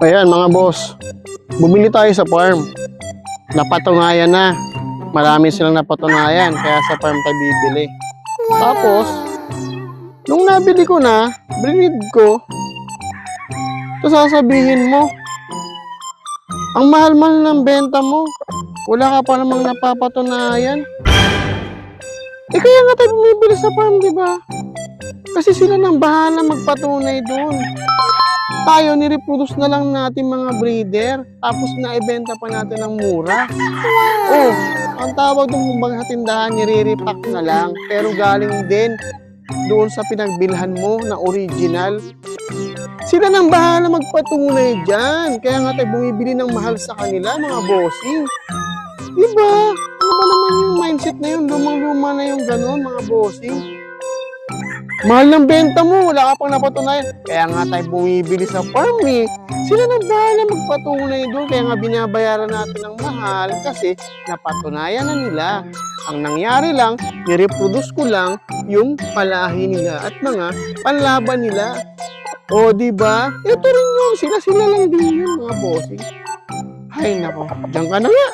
Ayan mga boss, bumili tayo sa farm. Napatunayan na. Marami silang napatunayan, kaya sa farm tayo bibili. Tapos, nung nabili ko na, breed ko, ito sasabihin mo, ang mahal-mahal ng benta mo. Wala ka pa namang napapatunayan. Kaya nga tayo bumibili sa farm, di ba? Kasi sila nang bahala magpatunay doon. Tayo, nireproduce na lang natin mga breeder, tapos naibenta pa natin ng mura. Oh, ang tawag doon kumbaga sa tindahan, nire-repack na lang, pero galing din doon sa pinagbilhan mo na original. Sila nang bahala magpatunay dyan. Kaya nga tayo bumibili ng mahal sa kanila, mga bossing. Diba? Ano ba naman yung mindset na yun? Lumang-luma na yung ganun, mga bossing. Mahal ng benta mo, wala ka pang napatunayan. Kaya nga tayo bumibili sa farm eh. Sila nang bahala magpatunay doon. Kaya nga binabayaran natin ng mahal kasi napatunayan na nila. Ang nangyari lang, nireproduce ko lang yung palahi nila at mga panlaban nila. O, di ba? Ito rin yun. Sila lang din yun, mga bossing. Ay, nako. Diyan ka na nga.